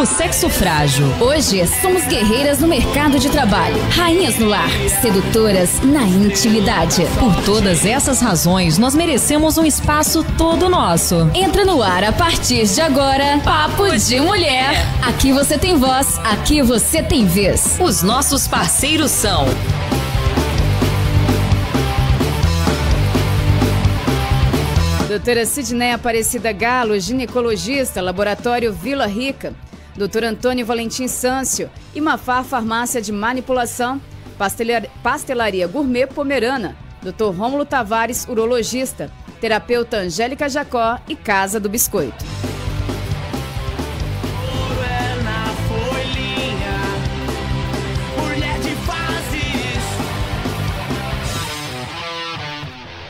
O sexo frágil. Hoje somos guerreiras no mercado de trabalho, rainhas no lar, sedutoras na intimidade. Por todas essas razões, nós merecemos um espaço todo nosso. Entra no ar a partir de agora, Papo de Mulher. Aqui você tem voz, aqui você tem vez. Os nossos parceiros são... Doutora Sidneia Aparecida Galo, ginecologista, Laboratório Vila Rica. Doutor Antônio Valentim Sâncio, Imafar Farmácia de Manipulação, Pastelaria Gourmet Pomerana. Doutor Rômulo Tavares, urologista. Terapeuta Angélica Jacó e Casa do Biscoito.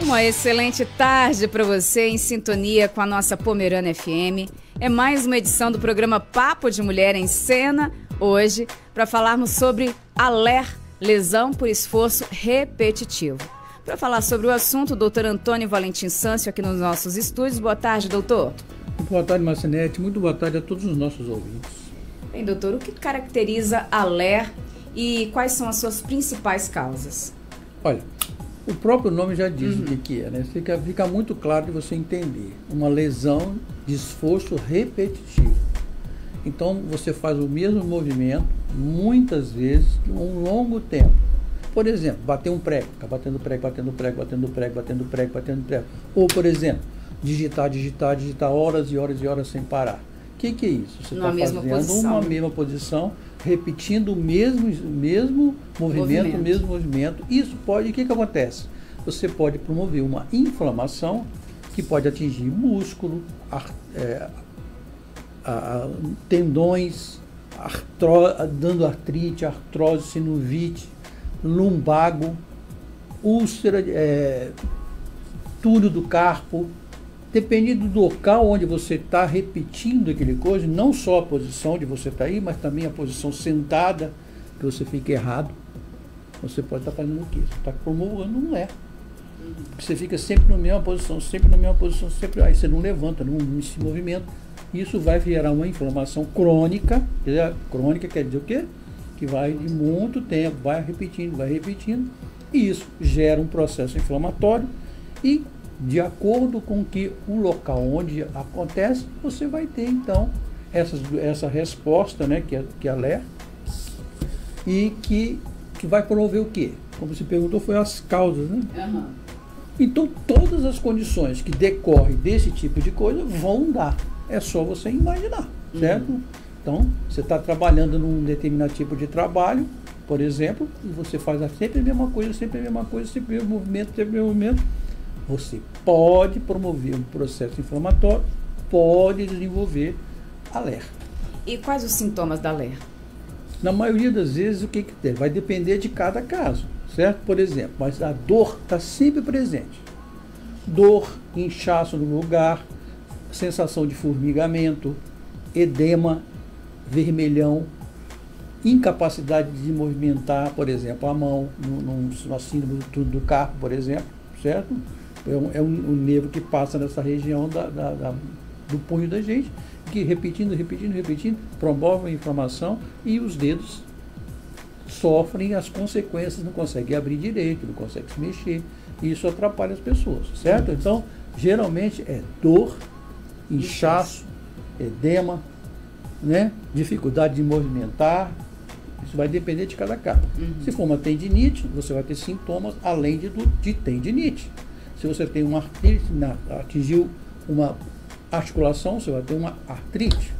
Uma excelente tarde para você em sintonia com a nossa Pomerana FM. É mais uma edição do programa Papo de Mulher em Cena, hoje, para falarmos sobre a LER, lesão por esforço repetitivo. Para falar sobre o assunto, o doutor Antônio Valentim Sâncio aqui nos nossos estúdios. Boa tarde, doutor. Muito boa tarde, Marcinete. Muito boa tarde a todos os nossos ouvintes. Bem, doutor, o que caracteriza a LER e quais são as suas principais causas? Olha, o próprio nome já diz o que é, né? Fica muito claro de você entender. Uma lesão de esforço repetitivo. Então, você faz o mesmo movimento, muitas vezes, por um longo tempo. Por exemplo, bater um prego, ficar batendo prego, batendo prego, batendo prego, batendo prego, batendo prego. Ou, por exemplo, digitar horas e horas e horas sem parar. O que é isso? Você está fazendo uma mesma posição, repetindo o mesmo movimento. Isso pode, o que acontece? Você pode promover uma inflamação que pode atingir músculo, tendões, dando artrite, artrose, sinovite, lumbago, úlcera, túnel do carpo. Dependendo do local onde você está repetindo aquele coisa, não só a posição de você estar aí, mas também a posição sentada, que você fica errado, você pode estar fazendo o quê? Você está promovendo um LER. Porque você fica sempre na mesma posição, sempre, aí você não levanta, não se movimenta. Isso vai gerar uma inflamação crônica. Crônica quer dizer o quê? Que vai de muito tempo, vai repetindo, e isso gera um processo inflamatório e de acordo com que o local onde acontece, você vai ter então essa resposta, né, que é a LER, e que vai promover o quê? Como você perguntou, foi as causas, né? Uhum. Então todas as condições que decorrem desse tipo de coisa vão dar. É só você imaginar, certo? Então, você está trabalhando num determinado tipo de trabalho, por exemplo, e você faz sempre a mesma coisa, sempre o mesmo movimento. Você pode promover um processo inflamatório, pode desenvolver a LER. E quais os sintomas da LER? Na maioria das vezes, o que tem? Vai depender de cada caso, certo? Por exemplo, mas a dor está sempre presente. Dor, inchaço no lugar, sensação de formigamento, edema, vermelhão, incapacidade de movimentar, por exemplo, a mão, no síndrome do túnel do carpo, por exemplo, certo? É um nervo que passa nessa região do punho da gente, que repetindo, promove a inflamação e os dedos sofrem as consequências, não conseguem abrir direito, não conseguem se mexer, e isso atrapalha as pessoas, certo? Então, geralmente é dor, inchaço, edema, né? Dificuldade de movimentar. Isso vai depender de cada caso. Se for uma tendinite, você vai ter sintomas além de tendinite. Se você tem uma artrite, atingiu uma articulação, você vai ter uma artrite.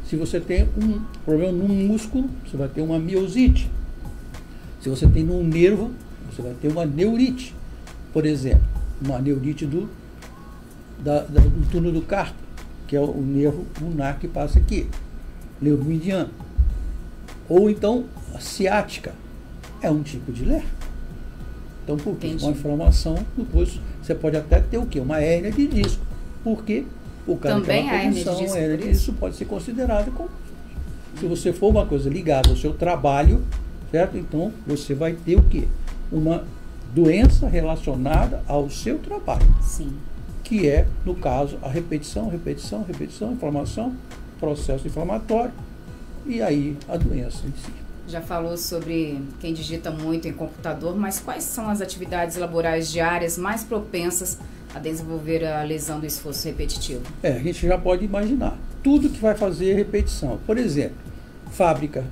Se você tem um problema no músculo, você vai ter uma miosite. Se você tem um nervo, você vai ter uma neurite. Por exemplo, uma neurite do túnel do carpo, que é o nervo ulnar que passa aqui, nervo mediano. Ou então, a ciática é um tipo de LER. Então, por quê? Uma inflamação, depois você pode até ter o quê? Uma hérnia de disco. Porque o cara também tem uma posição, a hérnia de disco pode ser considerada como... Se você for uma coisa ligada ao seu trabalho, certo? Então, você vai ter o quê? Uma doença relacionada ao seu trabalho. Sim. Que é, no caso, a repetição, inflamação, processo inflamatório, e aí a doença em si. Já falou sobre quem digita muito em computador, mas quais são as atividades laborais diárias mais propensas a desenvolver a lesão do esforço repetitivo? A gente já pode imaginar. Tudo que vai fazer repetição. Por exemplo, fábrica.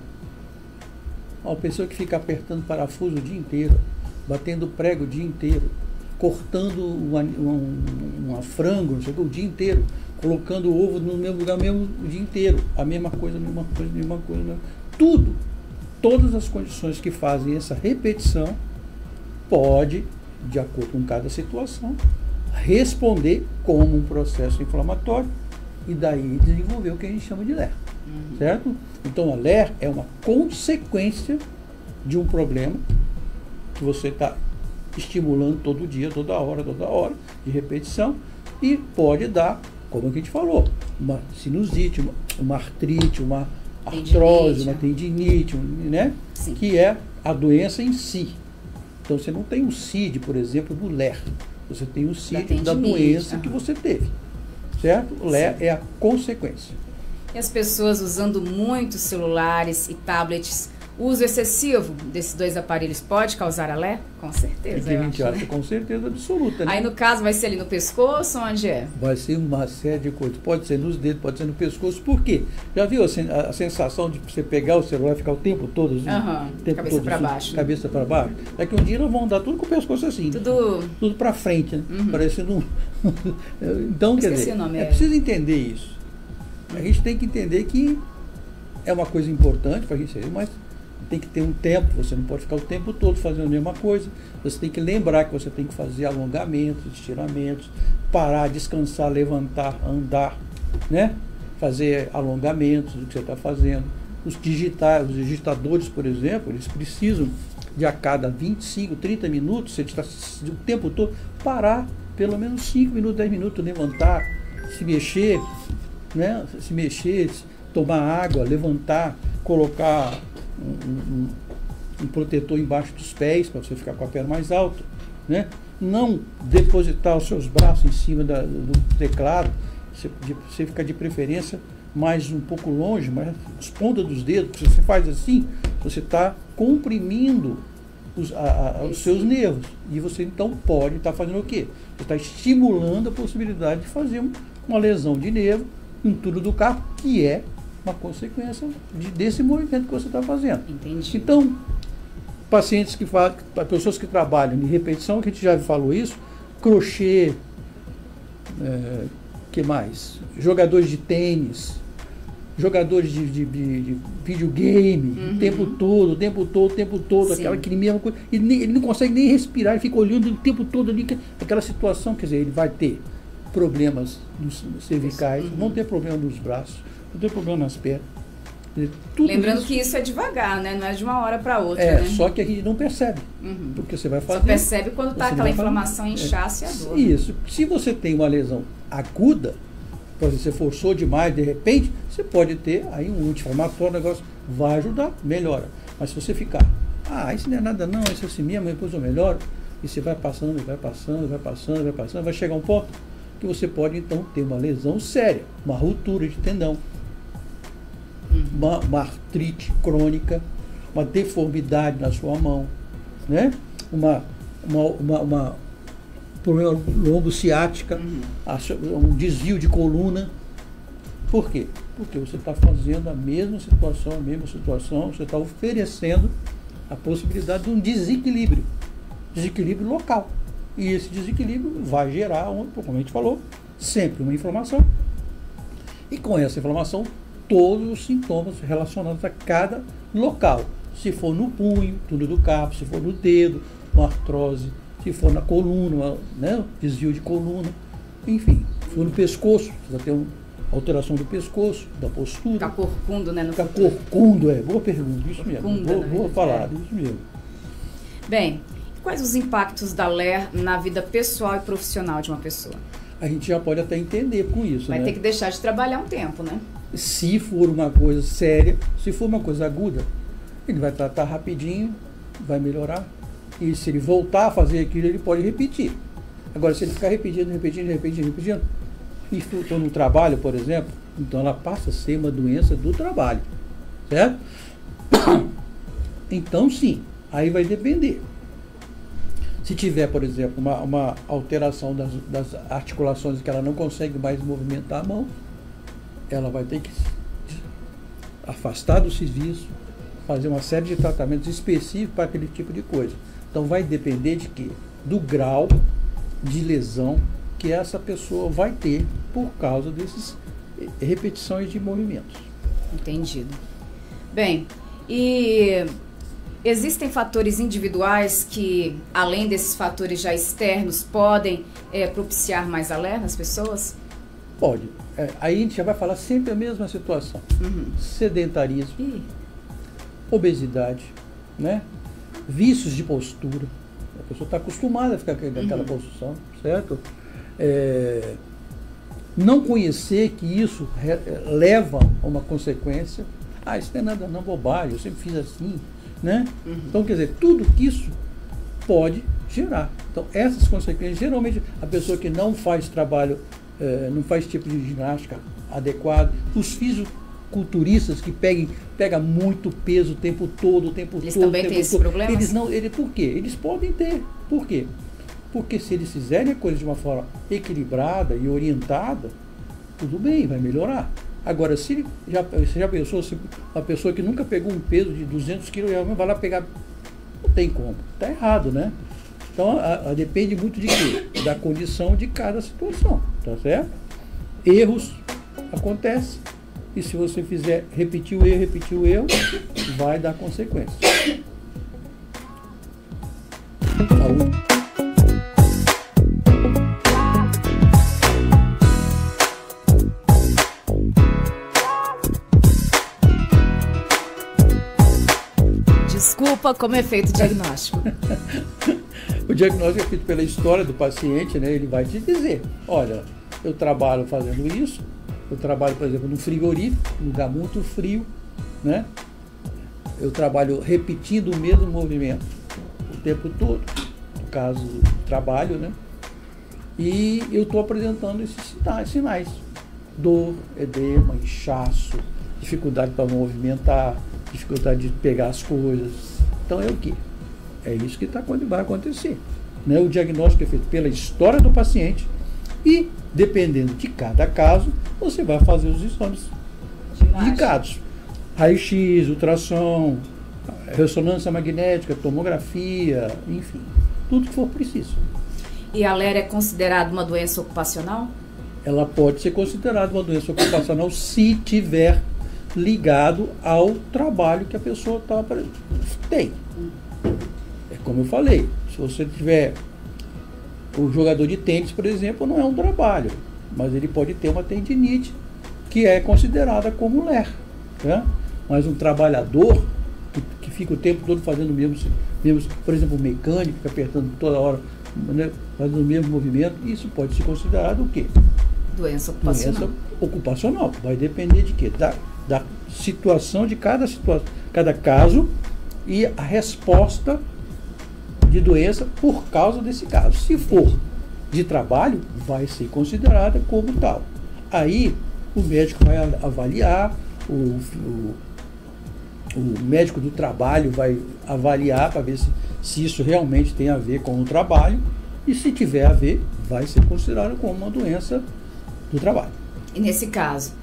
Uma pessoa que fica apertando parafuso o dia inteiro, batendo prego o dia inteiro, cortando uma frango, não sei o que, o dia inteiro, colocando o ovo no mesmo lugar mesmo o dia inteiro. A mesma coisa, mesma coisa, mesma coisa. Tudo. Todas as condições que fazem essa repetição pode, de acordo com cada situação, responder como um processo inflamatório e daí desenvolver o que a gente chama de LER. Certo? Então a LER é uma consequência de um problema que você está estimulando todo dia, toda hora, de repetição, e pode dar, como a gente falou, uma sinusite, uma artrite, uma artrose, uma tendinite, né? Que é a doença em si. Então você não tem o CID, por exemplo, do LER. Você tem o CID da doença que você teve. Certo? O LER é a consequência. E as pessoas usando muitos celulares e tablets, o uso excessivo desses dois aparelhos pode causar a LER? Com certeza. É que a gente acha, com certeza absoluta. Né? Aí no caso vai ser ali no pescoço, onde é? Vai ser uma série de coisas. Pode ser nos dedos, pode ser no pescoço. Por quê? Já viu a sensação de você pegar o celular e ficar o tempo todo assim? Cabeça para baixo. Cabeça para baixo. É que um dia nós vamos andar tudo com o pescoço assim. Tudo para frente, né? Parecendo Então, quer dizer, é preciso entender isso. A gente tem que entender que é uma coisa importante para a gente ser, mas tem que ter um tempo, você não pode ficar o tempo todo fazendo a mesma coisa, você tem que lembrar que você tem que fazer alongamentos, estiramentos, parar, descansar, levantar, andar, né? Fazer alongamentos do que você está fazendo. Os digitadores, por exemplo, eles precisam de a cada 25, 30 minutos, você está o tempo todo, parar pelo menos 5 minutos, 10 minutos, levantar, se mexer, né? Se mexer, tomar água, levantar, colocar um protetor embaixo dos pés para você ficar com a perna mais alta, né? Não depositar os seus braços em cima do teclado, você fica de preferência mais um pouco longe, mas as pontas dos dedos, se você faz assim, você está comprimindo os seus nervos e você então pode estar fazendo o quê? Você está estimulando a possibilidade de fazer uma lesão de nervo em tudo do carpo, que é uma consequência desse movimento que você está fazendo. Entendi. Então, pacientes que fazem, pessoas que trabalham em repetição, que a gente já falou isso, crochê, que mais? Jogadores de tênis, jogadores de videogame, o tempo todo, aquele mesma coisa. Ele não consegue nem respirar, ele fica olhando o tempo todo ali, aquela situação, quer dizer, ele vai ter problemas nos cervicais, vão ter problema nos braços, vão ter problema nas pernas. Lembrando que isso é devagar, né? Não é de uma hora para outra. Né? Só que a gente não percebe. Porque você vai fazer. Só percebe quando está aquela inflamação, inchaço e a dor. Isso. Se você tem uma lesão aguda, você forçou demais, de repente, você pode ter aí um anti-inflamatório, o negócio vai ajudar, melhora. Mas se você ficar, isso não é nada não, isso é assim mesmo, depois eu melhoro, e você vai passando, vai chegar um ponto que você pode então ter uma lesão séria, uma ruptura de tendão, uma artrite crônica, uma deformidade na sua mão, né? Uma problema lombo-ciática, um desvio de coluna. Por quê? Porque você está fazendo a mesma situação, você está oferecendo a possibilidade de um desequilíbrio local. E esse desequilíbrio vai gerar, como a gente falou, sempre uma inflamação. E com essa inflamação, todos os sintomas relacionados a cada local. Se for no punho, túnel do carpo, se for no dedo, uma artrose, se for na coluna, né, desvio de coluna, enfim. Se for no pescoço, você vai ter uma alteração do pescoço, da postura. Ficar corcundo, né? Ficar corcundo, boa pergunta, isso mesmo. Boa falar, isso mesmo. Bem, quais os impactos da LER na vida pessoal e profissional de uma pessoa? A gente já pode até entender com isso, Vai ter que deixar de trabalhar um tempo, né? Se for uma coisa séria, se for uma coisa aguda, ele vai tratar rapidinho, vai melhorar. E se ele voltar a fazer aquilo, ele pode repetir. Agora, se ele ficar repetindo, e estou no trabalho, por exemplo, então ela passa a ser uma doença do trabalho. certo? Então, sim, aí vai depender. Se tiver, por exemplo, uma alteração das articulações que ela não consegue mais movimentar a mão, ela vai ter que afastar do serviço, fazer uma série de tratamentos específicos para aquele tipo de coisa. Então vai depender de quê? Do grau de lesão que essa pessoa vai ter por causa dessas repetições de movimentos. Entendido. Bem, e existem fatores individuais que, além desses fatores já externos, podem propiciar mais alerta nas pessoas? Pode. Aí a gente já vai falar sempre a mesma situação. Sedentarismo, obesidade, né? Vícios de postura. A pessoa está acostumada a ficar naquela posição, certo? Não conhecer que isso leva a uma consequência. Isso não é nada, não, bobagem, eu sempre fiz assim, né? Então, quer dizer, tudo que isso pode gerar. Então, essas consequências, geralmente, a pessoa que não faz trabalho, não faz tipo de ginástica adequado, os fisiculturistas que pegam muito peso o tempo todo, eles também têm esse problema? Por quê? Eles podem ter. Por quê? Porque se eles fizerem a coisa de uma forma equilibrada e orientada, tudo bem, vai melhorar. Agora, você já pensou, se uma pessoa que nunca pegou um peso de 200 quilos vai lá pegar, não tem como, está errado, né? Então, depende muito de quê? Da condição de cada situação, tá certo? Erros acontecem, e se você fizer repetir o erro, vai dar consequências. Desculpa, como é feito o diagnóstico? O diagnóstico é feito pela história do paciente, né? Ele vai te dizer, olha, eu trabalho fazendo isso, eu trabalho, por exemplo, no frigorífico, num lugar muito frio, né? Eu trabalho repetindo o mesmo movimento o tempo todo, no caso do trabalho, né? E eu estou apresentando esses sinais, dor, edema, inchaço, dificuldade para movimentar, dificuldade de pegar as coisas. Então é o quê? É isso que vai acontecer, né? O diagnóstico é feito pela história do paciente e, dependendo de cada caso, você vai fazer os exames indicados. Raio-X, ultrassom, ressonância magnética, tomografia, enfim, tudo que for preciso. E a LER é considerada uma doença ocupacional? Ela pode ser considerada uma doença ocupacional se tiver ligado ao trabalho que a pessoa tem. É como eu falei, se você tiver o jogador de tênis, por exemplo, não é um trabalho, mas ele pode ter uma tendinite que é considerada como LER, né? Mas um trabalhador que fica o tempo todo fazendo o mesmo, por exemplo, um mecânico, fica apertando toda hora, né, fazendo o mesmo movimento, isso pode ser considerado o quê? Doença ocupacional. Doença ocupacional. Vai depender de quê? Da situação de cada caso e a resposta de doença por causa desse caso. Se for de trabalho, vai ser considerada como tal. Aí o médico vai avaliar, o médico do trabalho vai avaliar para ver se isso realmente tem a ver com o trabalho, e se tiver a ver, vai ser considerado como uma doença do trabalho. E nesse caso,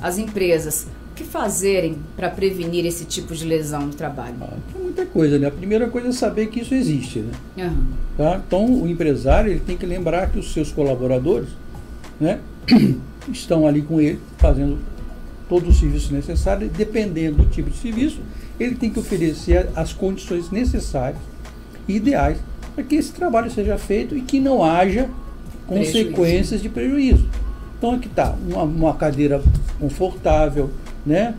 as empresas, o que fazerem para prevenir esse tipo de lesão no trabalho? Tem muita coisa, né? A primeira coisa é saber que isso existe, né? Uhum. Tá? Então, o empresário ele tem que lembrar que os seus colaboradores, né, estão ali com ele, fazendo todo o serviço necessário, e dependendo do tipo de serviço, ele tem que oferecer as condições necessárias e ideais para que esse trabalho seja feito e que não haja consequências de prejuízo. Então aqui está, uma cadeira confortável, né?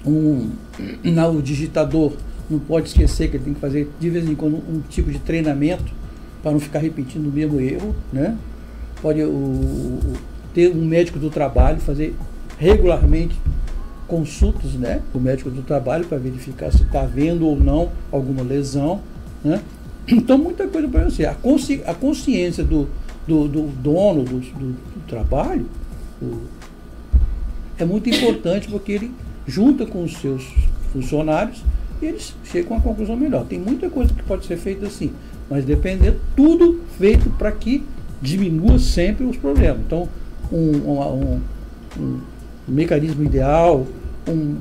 O digitador, não pode esquecer que ele tem que fazer de vez em quando um tipo de treinamento para não ficar repetindo o mesmo erro, né? Pode ter um médico do trabalho fazer regularmente consultas, né, com o médico do trabalho para verificar se está havendo ou não alguma lesão, né? Então muita coisa para você. A consciência do dono do trabalho é muito importante, porque ele junta com os seus funcionários e eles chegam a uma conclusão melhor. Tem muita coisa que pode ser feita assim, mas dependendo, tudo feito para que diminua sempre os problemas. Então, um mecanismo ideal, um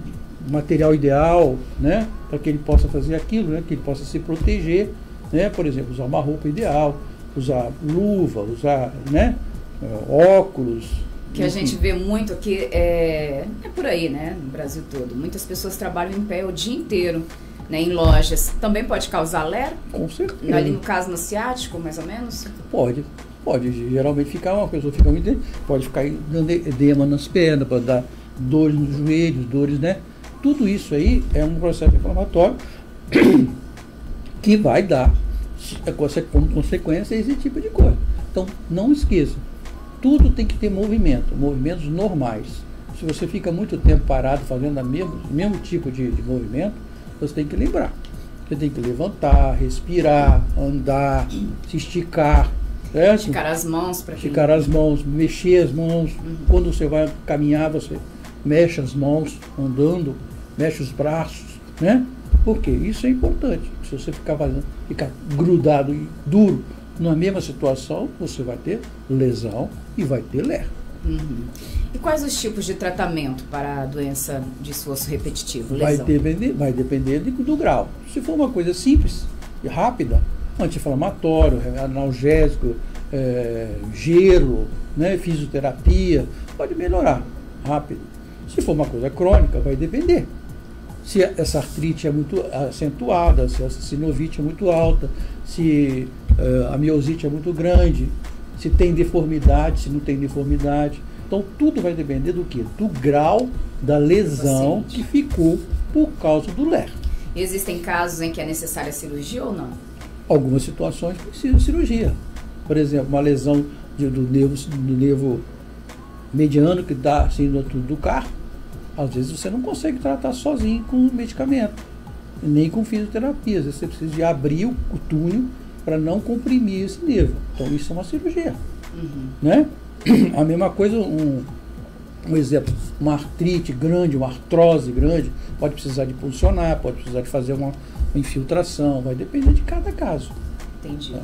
material ideal, né, para que ele possa fazer aquilo, né, que ele possa se proteger, né, por exemplo, usar uma roupa ideal, usar luva, usar, né, óculos. Que a gente vê muito aqui, é por aí, né, no Brasil todo. Muitas pessoas trabalham em pé o dia inteiro, né, em lojas. Também pode causar alerta? Com certeza. Ali no caso no ciático, mais ou menos? Pode. Geralmente uma pessoa fica muito, pode ficar dando edema nas pernas, pode dar dores nos joelhos, dores, né? Tudo isso aí é um processo inflamatório que vai dar como consequência esse tipo de coisa. Então, não esqueça, tudo tem que ter movimento, movimentos normais. Se você fica muito tempo parado fazendo o mesmo tipo de movimento, você tem que lembrar. Você tem que levantar, respirar, andar, se esticar. Certo? Esticar as mãos para esticar as mãos, mexer as mãos. Quando você vai caminhar, você mexe as mãos, andando, mexe os braços, né? Porque isso é importante. Se você ficar grudado e duro na mesma situação, você vai ter lesão e vai ter ler. E quais os tipos de tratamento para a doença de esforço repetitivo, lesão? Vai depender do grau. Se for uma coisa simples e rápida, anti-inflamatório, analgésico, gelo, né, fisioterapia, pode melhorar rápido. Se for uma coisa crônica, vai depender. Se essa artrite é muito acentuada, se essa sinovite é muito alta, se a miosite é muito grande, se tem deformidade, se não tem deformidade. Então, tudo vai depender do quê? Do grau da lesão que ficou por causa do LER. Existem casos em que é necessária cirurgia ou não? Algumas situações precisam de cirurgia. Por exemplo, uma lesão do nervo mediano que dá assim no túnel do carpo, às vezes você não consegue tratar sozinho com medicamento, nem com fisioterapia. Às vezes você precisa de abrir o túnel para não comprimir esse nervo. Então isso é uma cirurgia. Né? A mesma coisa, um exemplo, uma artrite grande, uma artrose grande, pode precisar de puncionar, pode precisar de fazer uma infiltração, vai depender de cada caso. Entendi.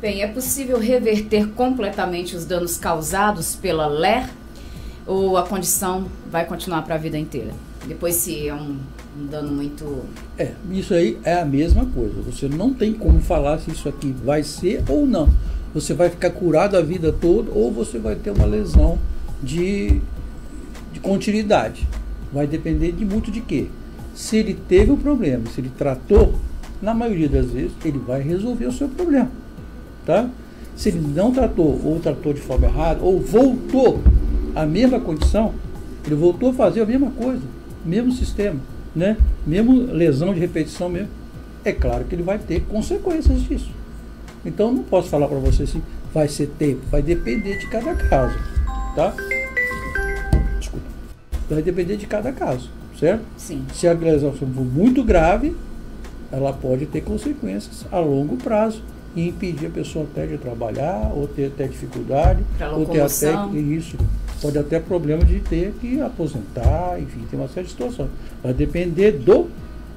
Bem, é possível reverter completamente os danos causados pela LER ou a condição vai continuar para a vida inteira? Depois, se é um dano muito... Isso aí é a mesma coisa. Você não tem como falar se isso aqui vai ser ou não. Você vai ficar curado a vida toda ou você vai ter uma lesão de continuidade. Vai depender de muito de quê? Se ele teve o problema, se ele tratou, na maioria das vezes, ele vai resolver o seu problema. Tá? Se ele não tratou, ou tratou de forma errada, ou voltou à mesma condição, ele voltou a fazer a mesma coisa, mesmo sistema, né? Mesmo lesão de repetição mesmo, é claro que ele vai ter consequências disso. Então, não posso falar para você se vai ser tempo, vai depender de cada caso, tá? Desculpa. Vai depender de cada caso, certo? Sim. Se a lesão for muito grave, ela pode ter consequências a longo prazo e impedir a pessoa até de trabalhar, ou ter até dificuldade, ou ter até isso. Pode até problema de ter que aposentar, enfim, tem uma série de situações. Vai depender do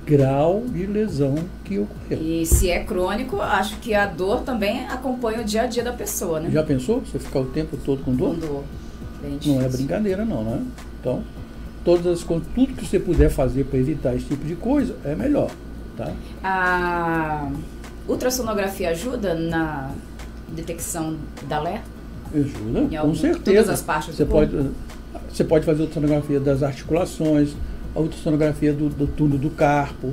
grau de lesão que ocorreu. E se é crônico, acho que a dor também acompanha o dia a dia da pessoa, né? Já pensou? Você ficar o tempo todo com dor? Com dor. Bem difícil. Não é brincadeira não, né? Então, tudo que você puder fazer para evitar esse tipo de coisa, é melhor, tá? A ultrassonografia ajuda na detecção da LER? Ajuda, com certeza. Todas as partes do corpo? Você pode fazer a ultrassonografia das articulações, a ultrassonografia do túnel do carpo,